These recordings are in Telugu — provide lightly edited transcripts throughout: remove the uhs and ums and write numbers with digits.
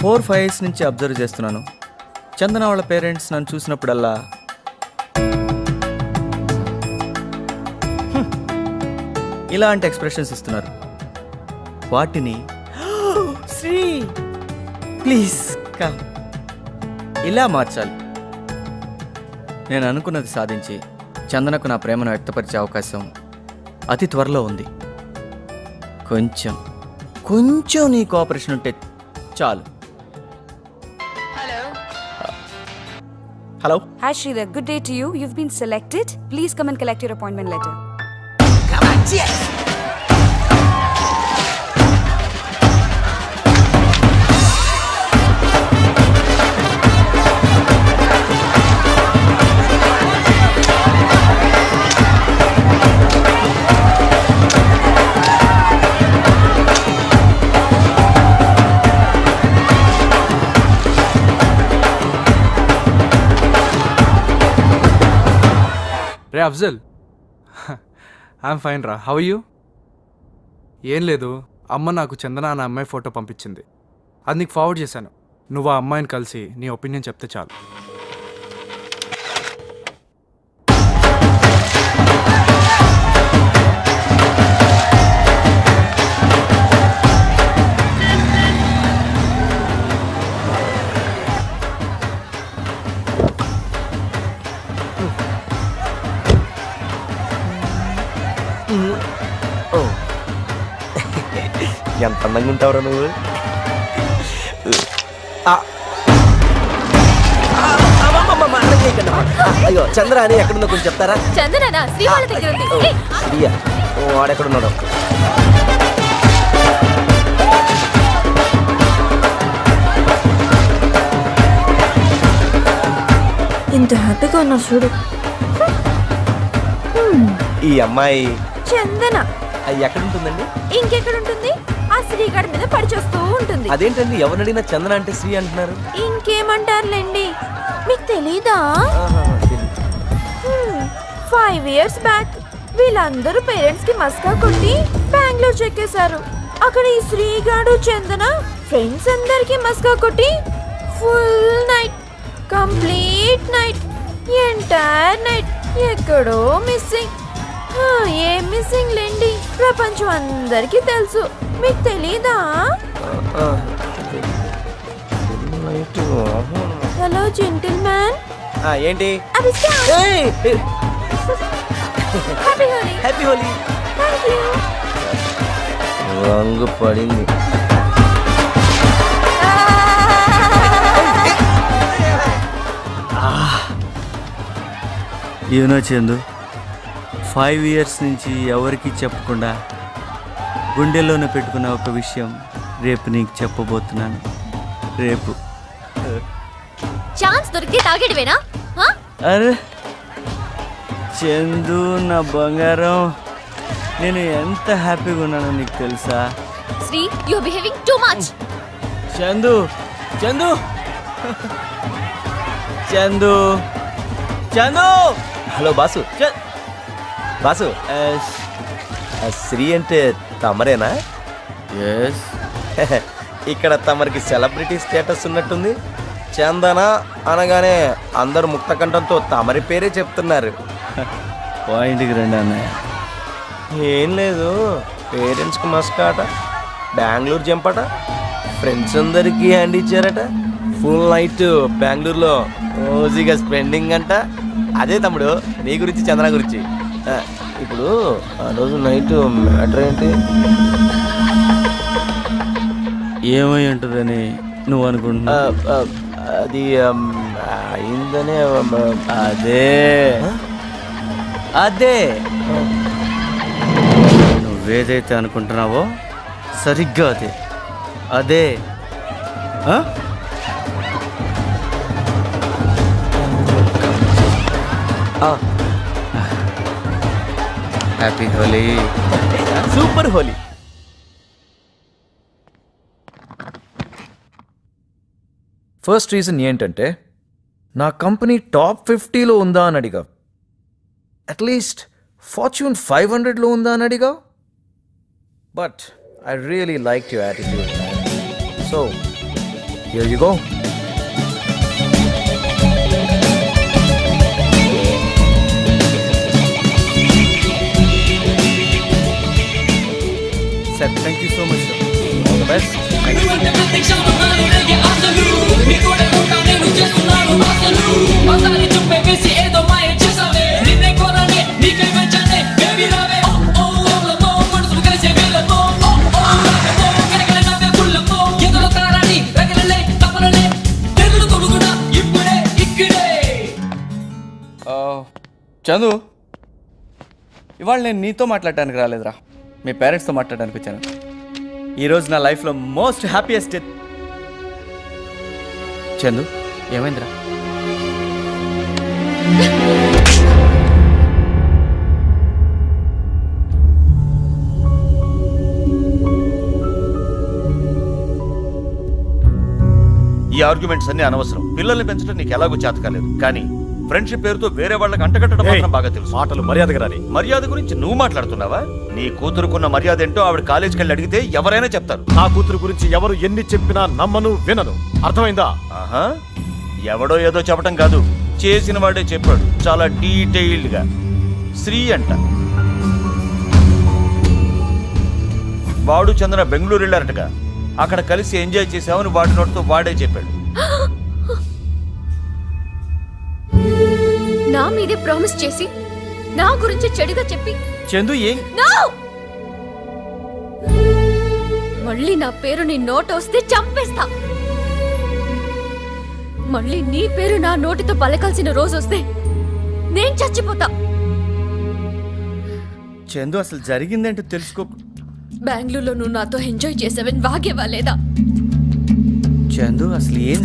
4-5 years నుంచి అబ్జర్వ్ చేస్తున్నాను. చందన వాళ్ళ పేరెంట్స్ నన్ను చూసినప్పుడల్లా ఇలాంటి ఎక్స్ప్రెషన్స్ ఇస్తున్నారు. వాటిని శ్రీ ప్లీజ్ కమ్ ఇలా మార్చాలి. నేను అనుకున్నది సాధించి చందనకు నా ప్రేమను వ్యక్తపరిచే అవకాశం అతి త్వరలో ఉంది. కొంచెం నీ కోఆపరేషన్ ఉంటే చాలు. Hello. Hi Sridhar, good day to you. You've been selected. Please come and collect your appointment letter. Come on, yes. రే అఫ్జల్, ఐఎమ్ ఫైన్ రా. How you? ఏం లేదు, అమ్మ నాకు చందన అనే అమ్మాయి ఫోటో పంపించింది. అది నీకు ఫార్వర్డ్ చేశాను. నువ్వు ఆ అమ్మాయిని కలిసి నీ ఒపీనియన్ చెప్తే చాలు. ఎంత అందంగా ఉంటావురా నువ్వు. అయ్యో చంద్ర అని ఎక్కడుందో కొంచెం చెప్తారా? వాడెక్కడున్నాడు? ఇంత హ్యాపీగా ఉన్నారు చూడు. ఈ అమ్మాయి చందన ఎక్కడుంటుందండి? ఇంకెక్కడుంటుంది? ఆ శ్రీగఢ్ మీద పడిచేస్తూ ఉంటుంది. అదేంటండి, ఎవరినడిగినా చందన అంటే శ్రీ అంటున్నారు? ఇంకేమంటారులేండి, మీకు తెలీదా? 5 years బ్యాక్ వీళ్ళందరూ పేరెంట్స్ కి మస్కా కొట్టి బెంగళూరు చెక్కేశారు. అక్కడ ఈ శ్రీగాడు చందన ఫ్రెండ్స్ అందరికి మస్కా కొట్టి full night, complete night, entire night ఎక్కడో మిస్సింగ్. ఏం మిస్సింగ్ లేండి, ప్రపంచం అందరికీ తెలుసు. మీకు తెలీదా? Hello gentleman. ఏంటి? Happy Holi. Happy Holi. Thank you. రంగు పడింది. యూనో చందు, 5 years నుంచి ఎవరికి చెప్పకుండా గుండెల్లోనే పెట్టుకున్న ఒక విషయం రేపు నీకు చెప్పబోతున్నాను. రేపు ఛాన్స్ దొరికితే తాగేటివేనా? అరే చందు నా బంగారం, నేను ఎంత హ్యాపీగా ఉన్నానో నీకు తెలుసా? Sri, you are behaving too much. Chandu Chandu Chandu Chandu. Hello boss. Boss, Sri అంటే తమరేనా? ఎస్. ఇక్కడ తమరికి సెలబ్రిటీ స్టేటస్ ఉన్నట్టుంది. చందన అనగానే అందరు ముక్తకంఠంతో తమరి పేరే చెప్తున్నారు. పాయింట్కి రండి అన్నయ్య. ఏం లేదు, పేరెంట్స్కి మస్కాట, బెంగళూరు జంపట, ఫ్రెండ్స్ అందరికీ హ్యాండ్ ఇచ్చారట, ఫుల్ నైట్ బెంగళూరులో రోజీగా స్పెండింగ్ అంట. అదే తమ్ముడు నీ గురించి చందన గురించి. ఇప్పుడు ఆ రోజు నైట్ మ్యాటర్ ఏంటి? ఏమై ఉంటుందని నువ్వు అనుకుంటున్నా? అది అయిందనే. అదే అదే నువ్వేదైతే అనుకుంటున్నావో సరిగ్గా అదే అదే. Happy Holi. Super Holi. First reason ఏంటంటే నా కంపెనీ టాప్ 50లో ఉందా అని అడిగా, అట్లీస్ట్ ఫార్చ్యూన్ 500లో ఉందా అని అడిగా. But I really like your attitude. So Here you go. Sir, thank you so much, sir. All the best. Chandu, ఇవాళ నేను నీతో మాట్లాడడానికి రాలేదురా, మీ పేరెంట్స్తో మాట్లాడడానికి వచ్చాను. ఈరోజు నా లైఫ్లో మోస్ట్ హ్యాపీయెస్ట్ డే. చందు, ఏమైందిరా? ఈ ఆర్గ్యుమెంట్స్ అన్ని అనవసరం. పిల్లల్ని పెంచడం నీకు ఎలాగో చేత కాలేదు, కానీ ఫ్రెండ్షిప్ పేరుతో వేరే వాళ్ళకి అంటగట్టడం మాత్రం బాగా తెలుసు. మాటలు మర్యాదగా రాని. మర్యాద గురించి నువ్వు మాట్లాడుతున్నావా? నీ కూతురుకున్న మర్యాద ఏంటో ఆవిడ కాలేజీకి వెళ్ళి అడిగితే ఎవరైనా చెప్తారు. నా కూతురు గురించి ఎవరు ఎన్ని చెప్పినా నమ్మను, వినను. అర్థమైందా? ఆహా, ఎవడో ఏదో చెప్పడం కాదు, చేసిన వాడే చెప్పాడు చాలా డీటెయిల్డ్ గా. శ్రీ అంట, వాడు చంద్ర బెంగళూరు వెళ్ళారటగా. అక్కడ కలిసి ఎంజాయ్ చేసామని వాడి నోటితో వాడే చెప్పాడు. నా మీదే ప్రామిస్ చేసి నా గురించి చెడుగా చెప్పి చందు ఏం మళ్ళీ నా పేరు నీ నోట వస్తే చంపేస్తా. మళ్ళీ నీ పేరు నా నోటితో పలకాల్సిన రోజు వస్తే నేను చచ్చిపోతా. చందు, అసలు జరిగిందేంటో తెలుసుకో. బెంగళూరులో నువ్వు నాతో ఎంజాయ్ చేసావని వాగేవా లేదా? చందు, అసలు ఏం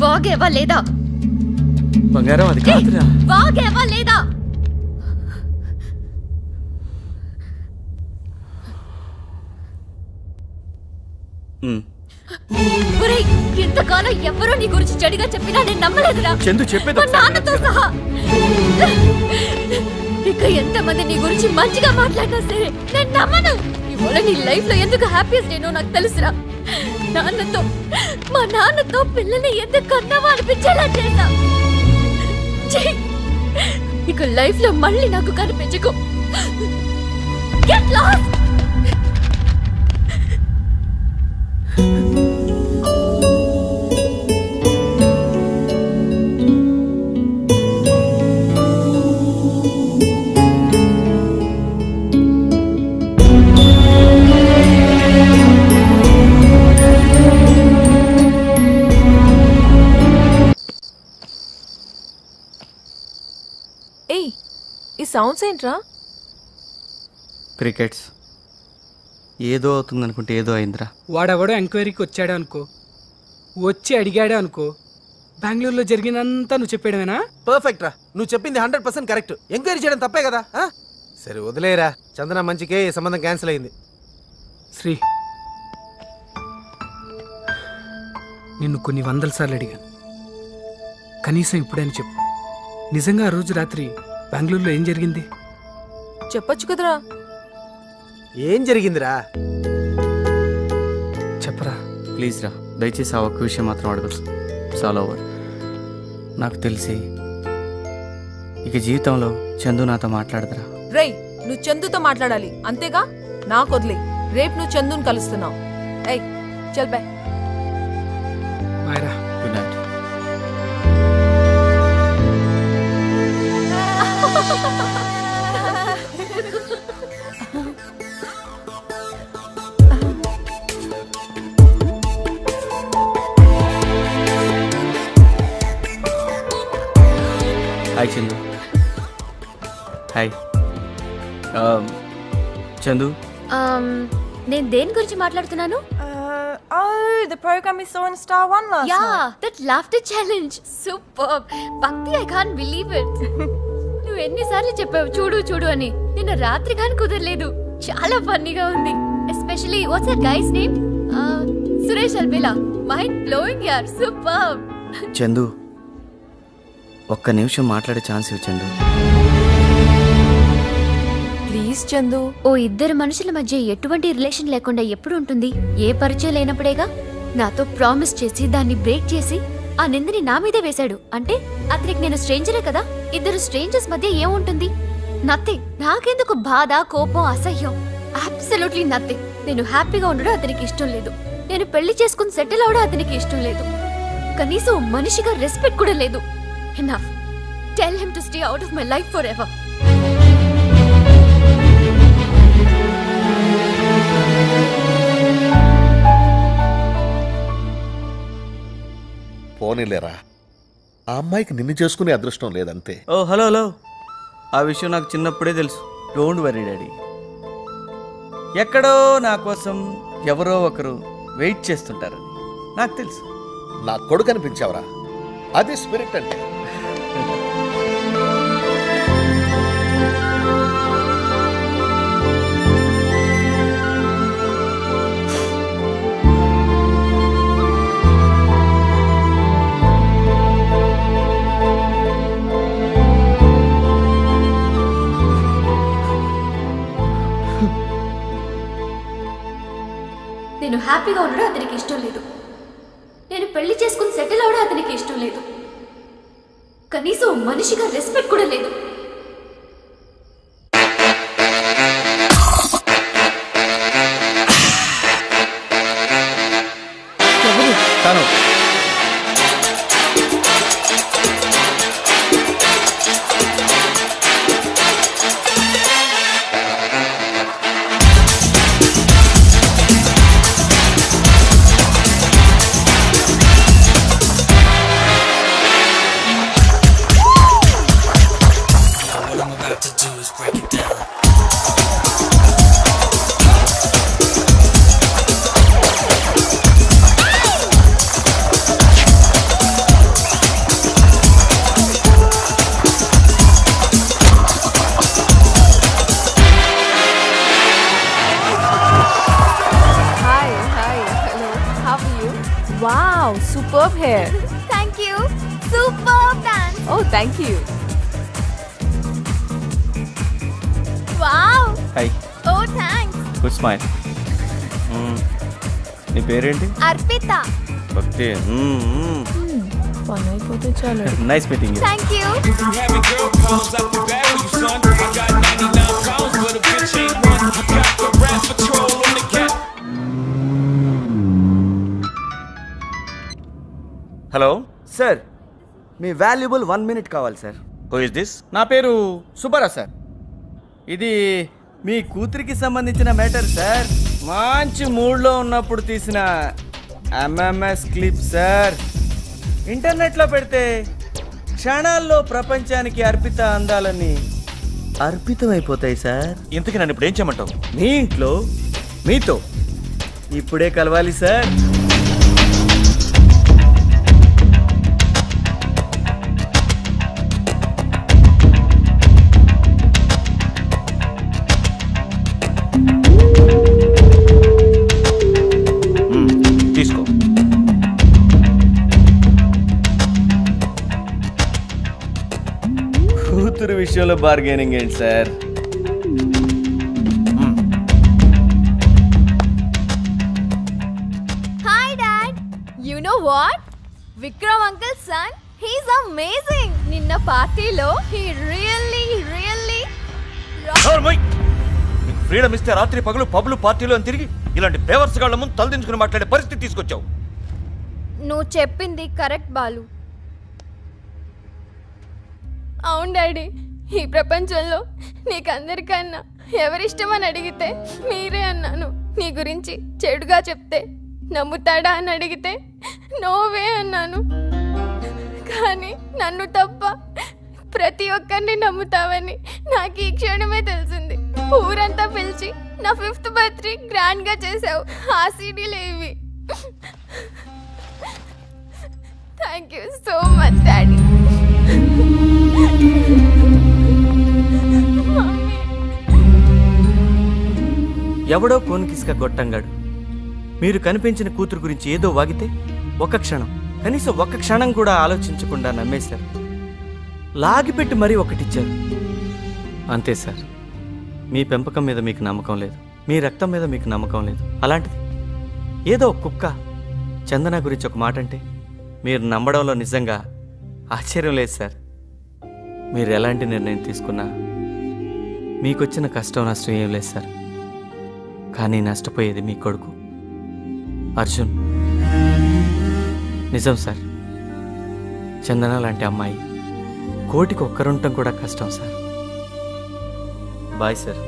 వాగేవా లేదా? బంగారం, అది కాదురా. వాగేవా లేదా? ఒరేయ్, ఇంతకాలం ఎవరో నీ గురించి చెడుగా చెప్పినా నేను నమ్మలేదురా. చందు, చెప్పేది మా నాన్నతో సహా. ఇక ఎంతమంది నీ గురించి మంచిగా మాట్లాడినా సరే నేను నమ్మను. ఇవాళ నీ లైఫ్ లో ఎందుకు హ్యాపీయెస్ట్ డేనో నాకు తెలుసురా. మా నాన్నతో పిల్లల్ని ఎందుకు కన్నావా అనిపించేలా చేశా. ఇక లైఫ్ లో మళ్ళీ నాకు కనిపించకు. Get lost. ఈ సౌండ్స్ ఏంట్రా? క్రికెట్స్. ఏదో అవుతుంది అనుకుంటే ఏదో అయిందిరా. వాడెవడో ఎంక్వైరీకి వచ్చాడు అనుకో, వచ్చి అడిగాడే అనుకో, బెంగళూరులో జరిగినంతా నువ్వు చెప్పాడమేనా? పర్ఫెక్ట్ రా, నువ్వు చెప్పింది 100% కరెక్ట్. ఎంక్వైరీ చేయడం తప్పే కదా. సరే వదిలేరా, చందన మంచికే ఈ సంబంధం క్యాన్సిల్ అయింది. శ్రీ, నిన్ను కొన్ని వందల సార్లు అడిగాను, కనీసం ఇప్పుడైనా చెప్పు, నిజంగా ఆ రోజు రాత్రి బెంగళూరులో ఏం జరిగింది? చెప్పొచ్చు కదరా. ఏం జరిగిందిరా? చెప్పరా ప్లీజ్ రా, దయచేసి ఆ ఒక్క విషయం మాత్రం అడగచ్చు. సాల్ ఓవర్. నాకు తెలిసి ఇక జీవితంలో చందు నాతో మాట్లాడదురా. రేయ్, నువ్వు చందుతో మాట్లాడాలి అంతేగా. నాకు వదిలే, రేపు నువ్వు చందుని కలుస్తున్నావు. ఏయ్ చల్ బై. బాయ్రా. Good night. Hi Chandu. Hi Chandu. నేను దేని గురించి మాట్లాడుతున్నాను? The program we saw in Star One last night. That laughter challenge. Superb. Bhakti, I can't believe it. నువ్వు ఎన్నిసార్లు చెప్పావు చూడు చూడు అని. నిన్న రాత్రి కానీ కుదరలేదు. చాలా ఫన్నీగా ఉంది. Especially what's that guy's name? Suresh Albela. Mind blowing యార్. సూపర్బ్. చందు, ఒక్క నిమిషం మాట్లాడే ఛాన్స్ ఇవ్వు చందు. ప్లీజ్ చందు. ఓ ఇద్దరు మనుషుల మధ్య ఎటువంటి రిలేషన్ లేకుండా ఎప్పుడు ఉంటుంది? ఏ పరిచయం లేనప్పుడేగా. నాతో ప్రామిస్ చేసి దాన్ని బ్రేక్ చేసి ఆ నిందని నా మీదే వేశాడు. అంటే అతనికి నేను స్ట్రేంజరే కదా. ఇద్దరు స్ట్రేంజర్స్ మధ్య ఏముంటుంది? నథింగ్. నాకెందుకు బాధ, కోపం, అసహ్యం? Absolutely nothing. నేను హ్యాపీగా ఉండడం అతనికి ఇష్టం లేదు. నేను పెళ్లి చేసుకుని సెటిల్ అవడం అతనికి ఇష్టం లేదు. కనీసం మనిషిగా రెస్పెక్ట్ కూడా లేదు. Enough. Tell him to stay out of my life forever. పోనీలేరా, ఆ అమ్మాయికి నిన్ను చేసుకునే అదృష్టం లేదంతే. ఓ హలో, ఆ విషయం నాకు చిన్నప్పుడే తెలుసు. Don't worry daddy. ఎక్కడో నా కోసం ఎవరో ఒకరు వెయిట్ చేస్తుంటారని నాకు తెలుసు. నా కొడుకు అనిపించావరా, అది స్పిరిట్ అంటే. నేను హ్యాపీగా ఉండడం అతనికి ఇష్టం లేదు. నేను పెళ్లి చేసుకుని సెటిల్ అవడం అతనికి ఇష్టం లేదు. కనీసం మనిషిగా రెస్పెక్ట్ కూడా లేదు. తను Wow, superb hair. Thank you. Superb dance. Oh, thank you. Wow. High. Oh, thanks. Good smile. నీ పేరేంటి? అర్పిత. భక్తి. పని అయిపోతే చాలు. Nice meeting you. Thank you. Hello sir, me valuable 1 minute కావాలి సార్. Who is this? నా పేరు సుబ్బారావు సార్. ఇది మీ కూతురికి సంబంధించిన మ్యాటర్ సార్. మంచి మూడ్లో ఉన్నప్పుడు తీసిన ఎంఎంఎస్ క్లిప్ సార్. ఇంటర్నెట్లో పెడితే క్షణాల్లో ప్రపంచానికి అర్పిత అందాలన్నీ అర్పితమైపోతాయి సార్. ఇంతకీ నన్ను ఇప్పుడు ఏం చేయమంటావు? మీ ఇంట్లో మీతో ఇప్పుడే కలవాలి సార్. తీసుకో. కూతురు విషయంలో బార్గెనింగ్ ఏంటి sir? Hi, Dad. You know what? Vikram uncle's son, he's amazing. నిన్న పార్టీలో he really ఫ్రీడమ్ ఇస్తే రాత్రి పగలు పబ్లు పార్టీలు అని తిరిగి ఇలాంటి బేవర్స్ గాళ్ళ ముందు తలదించుకుని మాట్లాడే పరిస్థితి తీసుకొచ్చావు. నువ్వు చెప్పింది కరెక్ట్ బాలు. అవును డాడీ, ఈ ప్రపంచంలో నీకందరికన్నా ఎవరిష్టమని అడిగితే మీరే అన్నాను. నీ గురించి చెడుగా చెప్తే నమ్ముతాడా అని అడిగితే నోవే అన్నాను. కానీ నన్ను తప్ప ప్రతి ఒక్కరిని నమ్ముతావని నాకు ఈ క్షణమే తెలిసింది. ఊరంతా పిలిచి నా 5th బర్త్డే గ్రాండ్ గా చేసావు. ఆ సీడీలే ఇవి. Thank you so much daddy. ఎవడో కోన్కిస్క గొట్టంగాడు మీరు కనిపించిన కూతురు గురించి ఏదో వాగితే కనీసం ఒక్క క్షణం కూడా ఆలోచించకుండా నమ్మేశారు. లాగిపెట్టి మరీ ఒకటిచ్చారు. అంతే సార్, మీ పెంపకం మీద మీకు నమ్మకం లేదు, మీ రక్తం మీద మీకు నమ్మకం లేదు. అలాంటిది ఏదో కుక్క చందన గురించి ఒక మాట అంటే మీరు నమ్మడంలో నిజంగా ఆశ్చర్యం లేదు సార్. మీరు ఎలాంటి నిర్ణయం తీసుకున్నా మీకొచ్చిన కష్టం నష్టం ఏం లేదు సార్. కానీ నష్టపోయేది మీ కొడుకు అర్జున్. నిజం సార్, చందన లాంటి అమ్మాయి కోటికి ఒక్కరుండటం కూడా కష్టం సార్. Bye sir.